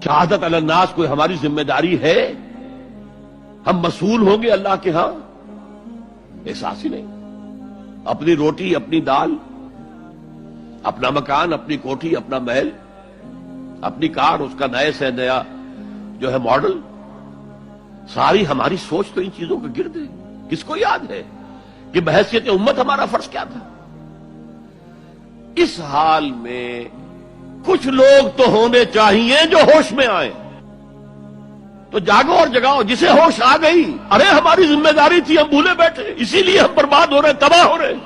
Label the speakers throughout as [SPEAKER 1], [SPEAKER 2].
[SPEAKER 1] شہادت علی الناس کوئی ہماری ذمہ داری ہے؟ ہم مسئول ہوں گے اللہ کے ہاں؟ احساس ہی نہیں. اپنی روٹی، اپنی دال، اپنا مکان، اپنی کوٹھی، اپنا محل، اپنی کار، اس کا نئے سے نیا جو ہے ماڈل، ساری ہماری سوچ تو ان چیزوں کے گرد ہے. کس کو یاد ہے کہ بحیثیت امت ہمارا فرض کیا تھا؟ اس حال میں کچھ لوگ تو ہونے چاہیے جو ہوش میں آئیں. تو جاگو اور جگاؤ جسے ہوش آ گئی. ارے ہماری ذمہ داری تھی، ہم بھولے بیٹھے، اسی لیے ہم برباد ہو رہے ہیں، تباہ ہو رہے ہیں.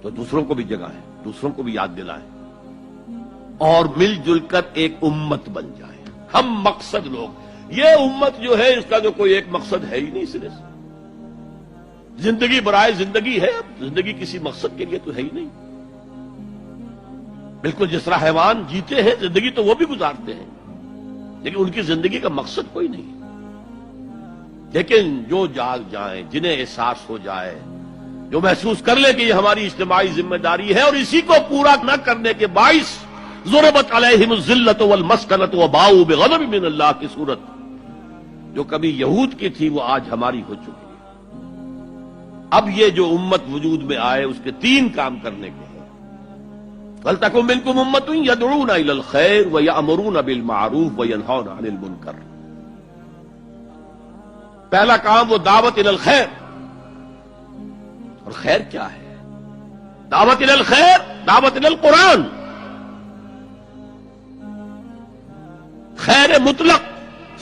[SPEAKER 1] تو دوسروں کو بھی جگائیں، دوسروں کو بھی یاد دلائیں اور مل جل کر ایک امت بن جائیں. ہم مقصد لوگ، یہ امت جو ہے اس کا جو کوئی ایک مقصد ہے ہی نہیں سرے سے. زندگی برائے زندگی ہے، اب زندگی کسی مقصد کے لیے تو ہے ہی نہیں. بالکل جس طرح حیوان جیتے ہیں زندگی تو وہ بھی گزارتے ہیں، لیکن ان کی زندگی کا مقصد کوئی نہیں. لیکن جو جاگ جائیں، جنہیں احساس ہو جائے، جو محسوس کر لے کہ یہ ہماری اجتماعی ذمہ داری ہے اور اسی کو پورا نہ کرنے کے باعث ضربت علیہم الذلۃ والمسکنۃ وباؤوا بغضب من اللہ کی صورت جو کبھی یہود کی تھی وہ آج ہماری ہو چکی ہے. اب یہ جو امت وجود میں آئے اس کے تین کام کرنے کے ہیں. وَلْتَكُن مِّنكُمْ أُمَّةٌ يَدْعُونَ إِلَى الْخَيْرِ وَيَأْمُرُونَ بِالْمَعْرُوفِ وَيَنْهَوْنَ عَنِ الْمُنكَرِ. پہلا کام وہ دعوت الى الخیر. اور خیر کیا ہے؟ دعوت الى الخیر، دعوت الى القرآن. خیر مطلق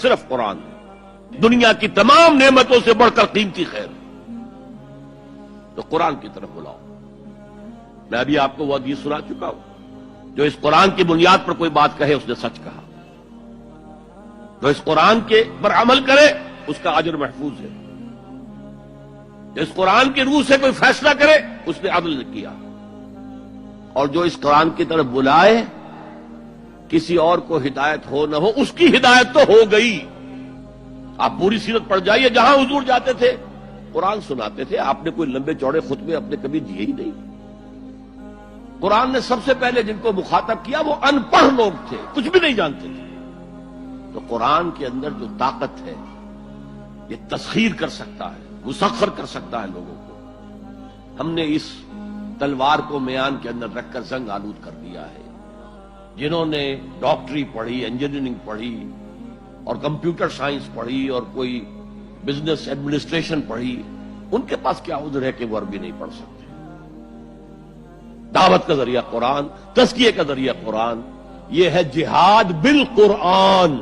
[SPEAKER 1] صرف قرآن، دنیا کی تمام نعمتوں سے بڑھ کر قیمتی خیر. تو قرآن کی طرف بلاؤ. میں ابھی آپ کو وہ حدیث سنا چکا ہوں، جو اس قرآن کی بنیاد پر کوئی بات کہے اس نے سچ کہا. جو اس قرآن کے پر عمل کرے اس کا اجر محفوظ ہے. جو اس قرآن کی روح سے کوئی فیصلہ کرے اس نے عدل نے کیا. اور جو اس قرآن کی طرف بلائے کسی اور کو ہدایت ہو نہ ہو اس کی ہدایت تو ہو گئی. آپ پوری سیرت پڑھ جائیے، جہاں حضور جاتے تھے قرآن سناتے تھے. آپ نے کوئی لمبے چوڑے خطبے اپنے کبھی دیے ہی نہیں. قرآن نے سب سے پہلے جن کو مخاطب کیا وہ ان پڑھ لوگ تھے، کچھ بھی نہیں جانتے تھے. تو قرآن کے اندر جو طاقت ہے یہ تسخیر کر سکتا ہے، مسخر کر سکتا ہے لوگوں کو. ہم نے اس تلوار کو میان کے اندر رکھ کر زنگ آلود کر دیا ہے. جنہوں نے ڈاکٹری پڑھی، انجینئرنگ پڑھی اور کمپیوٹر سائنس پڑھی اور کوئی بزنس ایڈمنسٹریشن پڑھی، ان کے پاس کیا عذر ہے کہ وہ عربی نہیں پڑھ سکتے. دعوت کا ذریعہ قرآن، تزکیے کا ذریعہ قرآن. یہ ہے جہاد بالقرآن.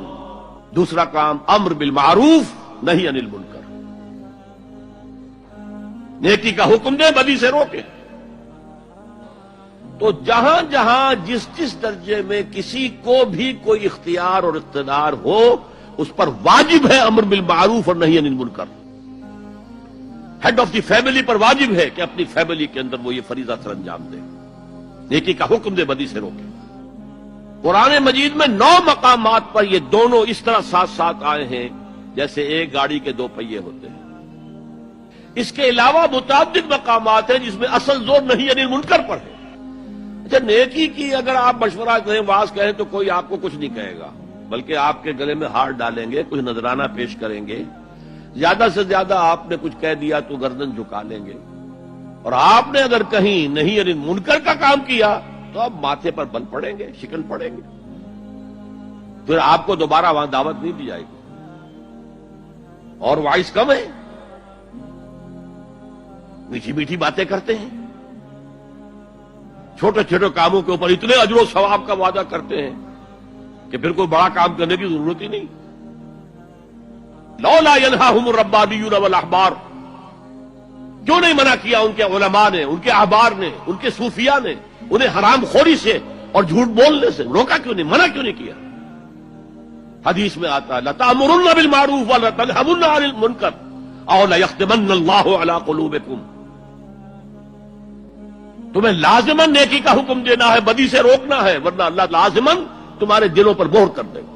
[SPEAKER 1] دوسرا کام امر بالمعروف نہی عن المنکر. نیکی کا حکم دے، بدی سے روکے. تو جہاں جہاں جس جس درجے میں کسی کو بھی کوئی اختیار اور اقتدار ہو اس پر واجب ہے امر بالمعروف اور نہی عن المنکر. ہیڈ آف دی فیملی پر واجب ہے کہ اپنی فیملی کے اندر وہ یہ فریضہ سر انجام دے، نیکی کا حکم دے، بدی سے روکے. قرآن مجید میں 9 مقامات پر یہ دونوں اس طرح ساتھ ساتھ آئے ہیں جیسے ایک گاڑی کے 2 پہیے ہوتے ہیں. اس کے علاوہ متعدد مقامات ہیں جس میں اصل زور نہی عن المنکر پر ہے. اچھا، نیکی کی اگر آپ مشورہ کریں، واز کہیں تو کوئی آپ کو کچھ نہیں کہے گا، بلکہ آپ کے گلے میں ہار ڈالیں گے، کچھ نذرانہ پیش کریں گے. زیادہ سے زیادہ آپ نے کچھ کہہ دیا تو گردن جھکا لیں گے. اور آپ نے اگر کہیں نہیں عن المنکر کا کام کیا تو اب ماتھے پر بل پڑیں گے، شکن پڑیں گے. پھر آپ کو دوبارہ وہاں دعوت نہیں دی جائے گی. اور وائس کم ہے، میٹھی میٹھی باتیں کرتے ہیں، چھوٹے چھوٹے کاموں کے اوپر اتنے اجر و ثواب کا وعدہ کرتے ہیں کہ پھر کوئی بڑا کام کرنے کی ضرورت ہی نہیں. لولا ینہاہم الربانیون والاحبار، کیوں نہیں منع کیا ان کے علماء نے، ان کے احبار نے، ان کے صوفیاء نے انہیں حرام خوری سے اور جھوٹ بولنے سے روکا کیوں نہیں، منع کیوں نہیں کیا؟ حدیث میں آتا ہے لَتَأْمُرُنَّ بِالْمَعْرُوفِ وَلَتَنْهَوْنَ عَنِ الْمُنكَرِ أَوْ لَيَخْتِمَنَّ اللَّهُ عَلَىٰ قُلُوبِكُمْ. تمہیں لازماً نیکی کا حکم دینا ہے، بدی سے روکنا ہے، ورنہ اللہ لازماً تمہارے دلوں پر مہر کر دے گا.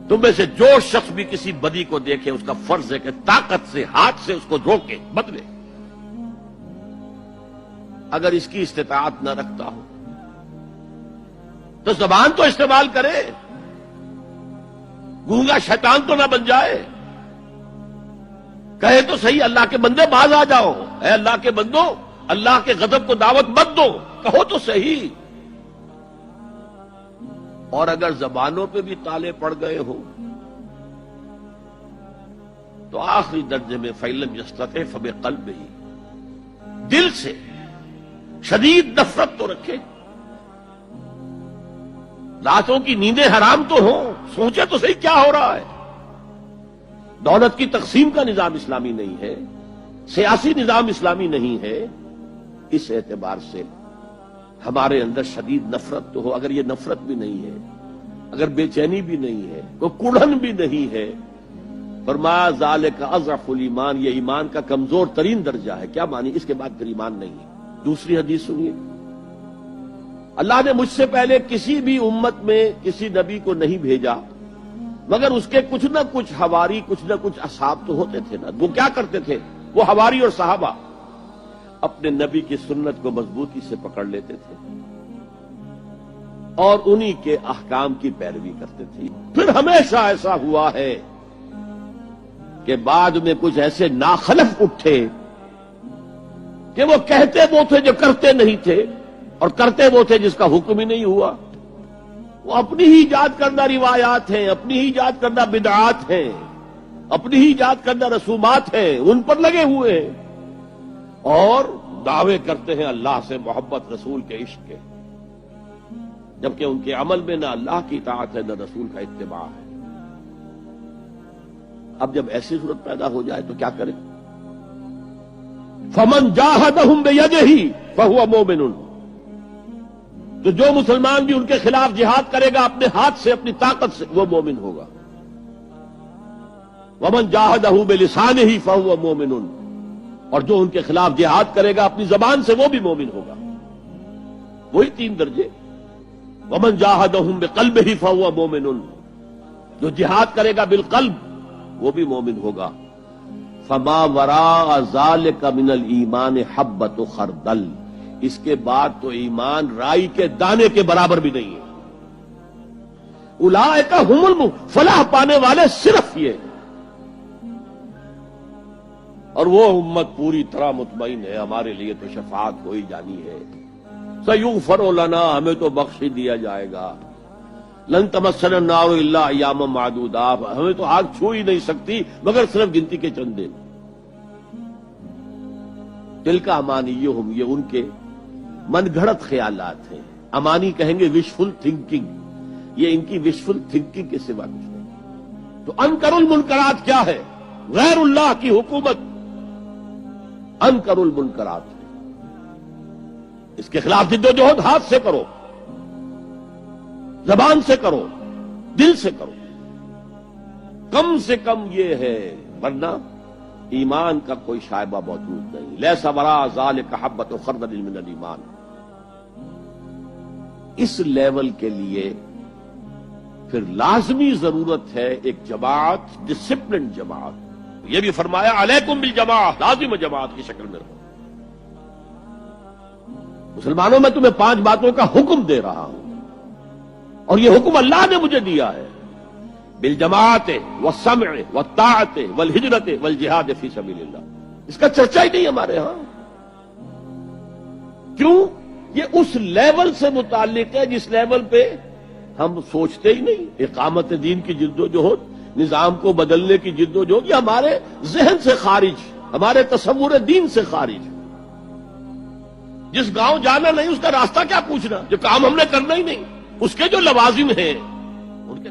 [SPEAKER 1] تم میں سے جو شخص بھی کسی بدی کو دیکھے اس کا فرض ہے کہ طاقت سے، ہاتھ سے اس کو روکے، بدلے. اگر اس کی استطاعت نہ رکھتا ہو تو زبان تو استعمال کرے، گونگا شیطان تو نہ بن جائے، کہے تو صحیح اللہ کے بندے باز آ جاؤ، اے اللہ کے بندو اللہ کے غضب کو دعوت مت دو، کہو تو صحیح۔ اور اگر زبانوں پہ بھی تالے پڑ گئے ہوں تو آخری درجے میں فَإِلَّمْ يَسْتَطِعْ فَبِقَلْبِهِ، دل سے شدید نفرت تو رکھے، راتوں کی نیندیں حرام تو ہوں، سوچے تو صحیح کیا ہو رہا ہے۔ دولت کی تقسیم کا نظام اسلامی نہیں ہے، سیاسی نظام اسلامی نہیں ہے، اس اعتبار سے ہمارے اندر شدید نفرت تو ہو۔ اگر یہ نفرت بھی نہیں ہے، اگر بے چینی بھی نہیں ہے، کوئی کڑھن بھی نہیں ہے، فرمایا ذالک اضعف الایمان، یہ ایمان کا کمزور ترین درجہ ہے۔ کیا مانی؟ اس کے بعد پھر ایمان نہیں ہے۔ دوسری حدیث سنیے، اللہ نے مجھ سے پہلے کسی بھی امت میں کسی نبی کو نہیں بھیجا مگر اس کے کچھ نہ کچھ حواری، کچھ نہ کچھ اصحاب تو ہوتے تھے نا۔ وہ کیا کرتے تھے؟ وہ حواری اور صحابہ اپنے نبی کی سنت کو مضبوطی سے پکڑ لیتے تھے اور انہی کے احکام کی پیروی کرتے تھے۔ پھر ہمیشہ ایسا ہوا ہے کہ بعد میں کچھ ایسے ناخلف اٹھے کہ وہ کہتے وہ تھے جو کرتے نہیں تھے، اور کرتے وہ تھے جس کا حکم ہی نہیں ہوا۔ وہ اپنی ہی ایجاد کردہ روایات ہیں، اپنی ہی ایجاد کردہ بدعات ہیں، اپنی ہی ایجاد کردہ رسومات ہیں، ان پر لگے ہوئے ہیں اور دعوے کرتے ہیں اللہ سے محبت، رسول کے عشق کے، جبکہ ان کے عمل میں نہ اللہ کی اطاعت ہے نہ رسول کا اتباع ہے۔ اب جب ایسی صورت پیدا ہو جائے تو کیا کریں؟ فمن جاہدہم بیدہ فہو مومن، تو جو مسلمان بھی ان کے خلاف جہاد کرے گا اپنے ہاتھ سے، اپنی طاقت سے، وہ مومن ہوگا۔ ومن جاہدہ بلسانہ فہو مومن، اور جو ان کے خلاف جہاد کرے گا اپنی زبان سے، وہ بھی مومن ہوگا۔ وہی تین درجے۔ ومن جاہدہم بقلبہ فہو مومن، جو جہاد کرے گا بالقلب وہ بھی مومن ہوگا۔ فما وراء ذلک من الایمان حبۃ خردل، اس کے بعد تو ایمان رائی کے دانے کے برابر بھی نہیں ہے۔ اولئک هم فلاح پانے والے صرف یہ، اور وہ امت پوری طرح مطمئن ہے ہمارے لیے تو شفاعت ہو ہی جانی ہے۔ سیغفر لنا، ہمیں تو بخش ہی دیا جائے گا۔ لن تمسنا النار الا ایاما معدودات، ہمیں تو آگ چھو ہی نہیں سکتی مگر صرف گنتی کے چند دن۔ تلک امانیہم، یہ ان کے من گھڑت خیالات ہیں۔ امانی کہیں گے وشفل تھنکنگ، یہ ان کی وشفل تھنکنگ کے سوا کچھ نہیں۔ تو انکر المنکرات کیا ہے؟ غیر اللہ کی حکومت انکر المنکرات ہے۔ اس کے خلاف جدوجہد ہاتھ سے کرو، زبان سے کرو، دل سے کرو، کم سے کم یہ ہے، ورنہ ایمان کا کوئی شائبہ موجود نہیں۔ لیس وراء ذلک حبۃ خردل من الایمان۔ اس لیول کے لیے پھر لازمی ضرورت ہے ایک جماعت، ڈسپلن جماعت۔ یہ بھی فرمایا علیکم بالجماعت، لازم جماعت کی شکل میں رہو۔ مسلمانوں میں تمہیں 5 باتوں کا حکم دے رہا ہوں، اور یہ حکم اللہ نے مجھے دیا ہے، بالجماعت والسمع والطاعت والہجرت والجہاد فی سبیل اللہ۔ اس کا چرچا ہی نہیں ہمارے ہاں۔ کیوں؟ یہ اس لیول سے متعلق ہے جس لیول پہ ہم سوچتے ہی نہیں۔ اقامت دین کی جد و جہد، نظام کو بدلنے کی جد و جہد، یہ ہمارے ذہن سے خارج، ہمارے تصور دین سے خارج۔ جس گاؤں جانا نہیں اس کا راستہ کیا پوچھنا، جو کام ہم نے کرنا ہی نہیں، اس کے جو لوازم ہیں ان کے